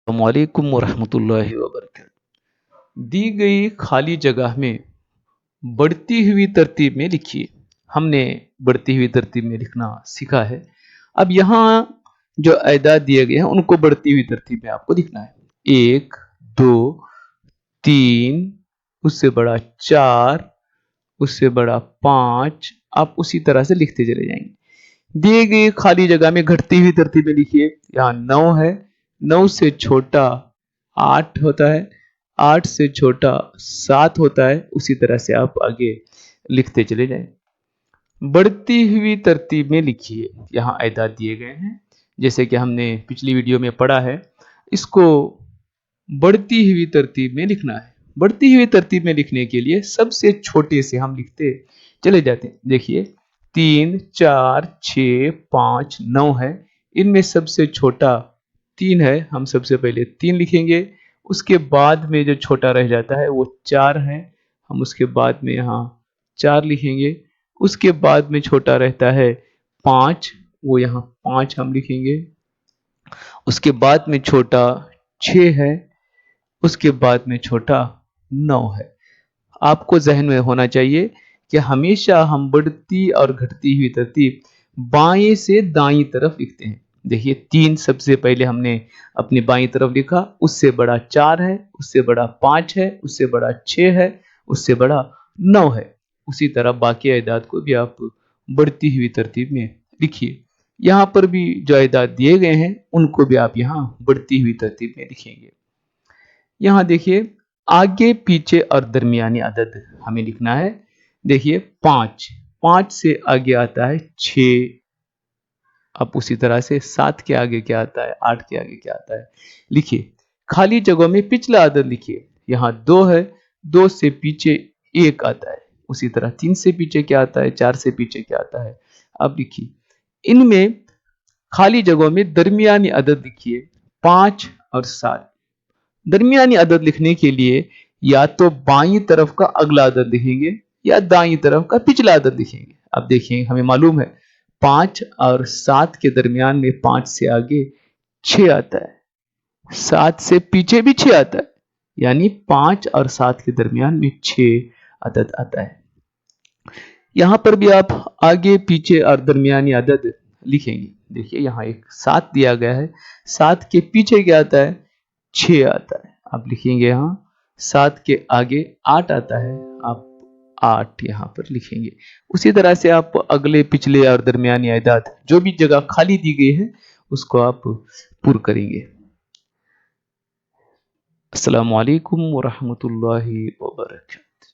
अस्सलामुअलैकुम वरहमतुल्लाहि वबरकातुहू। दी गई खाली जगह में बढ़ती हुई तरतीब में लिखिए। हमने बढ़ती हुई तरतीब में लिखना सीखा है। अब यहाँ जो अदाद दिए गए हैं उनको बढ़ती हुई तरतीब में आपको लिखना है। 1 2 3, उससे बड़ा 4, उससे बड़ा 5। आप उसी तरह से लिखते चले जाएंगे। दिए गए खाली जगह में घटती हुई तरतीब में लिखिए। यहाँ 9 है, 9 से छोटा 8 होता है, 8 से छोटा 7 होता है। उसी तरह से आप आगे लिखते चले जाएं। बढ़ती हुई तरतीब में लिखिए। यहाँ अदाद दिए गए हैं जैसे कि हमने पिछली वीडियो में पढ़ा है। इसको बढ़ती हुई तरतीब में लिखना है। बढ़ती हुई तरतीब में लिखने के लिए सबसे छोटे से हम लिखते चले जाते हैं। देखिए 3 4 6 5 9 है। इनमें सबसे छोटा 3 है। हम सबसे पहले 3 लिखेंगे। उसके बाद में जो छोटा रह जाता है वो 4 है। हम उसके बाद में यहाँ 4 लिखेंगे। उसके बाद में छोटा रहता है 5, वो यहाँ 5 हम लिखेंगे। उसके बाद में छोटा 6 है। उसके बाद में छोटा 9 है। आपको जहन में होना चाहिए कि हमेशा हम बढ़ती और घटती हुई तरतीब बाएं से दाईं तरफ लिखते हैं। देखिए 3 सबसे पहले हमने अपनी बाईं तरफ लिखा, उससे बड़ा 4 है, उससे बड़ा 5 है, उससे बड़ा 6 है, उससे बड़ा 9 है। उसी तरह बाकी अदाद को भी आप बढ़ती हुई तरतीब में लिखिए। यहाँ पर भी जो अदाद दिए गए हैं उनको भी आप यहाँ बढ़ती हुई तरतीब में लिखेंगे। यहाँ देखिए आगे पीछे और दरमियानी अदद हमें लिखना है। देखिए 5, 5 से आगे आता है 6। अब उसी तरह से 7 के आगे क्या आता है, 8 के आगे क्या आता है। लिखिए खाली जगहों में पिछला अदद लिखिए। यहाँ 2 है, 2 से पीछे 1 आता है। उसी तरह 3 से पीछे क्या आता है, 4 से पीछे क्या आता है। अब लिखिए इनमें खाली जगहों में दरमियानी अदद लिखिए 5 और 7। दरमियानी अदद लिखने के लिए या तो बाईं तरफ का अगला अदद लिखेंगे या दाईं तरफ का पिछला अदद लिखेंगे। अब देखिए हमें मालूम है 5 और 7 के दरमियान में 5 से आगे 6 आता है, 7 से पीछे भी 6 आता है, यानी 5 और 7 के दरमियान में 6 अदद आता है। यहां पर भी आप आगे पीछे और दरमियानी अदद लिखेंगे। देखिए यहाँ एक 7 दिया गया है, 7 के पीछे क्या आता है, 6 आता है। आप लिखेंगे यहाँ 7 के आगे 8 आता है, आप 8 यहाँ पर लिखेंगे। उसी तरह से आप अगले पिछले और दरमियानी अदाद जो भी जगह खाली दी गई है उसको आप पूर्ण करेंगे। अस्सलामु अलैकुम वरहमतुल्लाहि वबरकातुहू।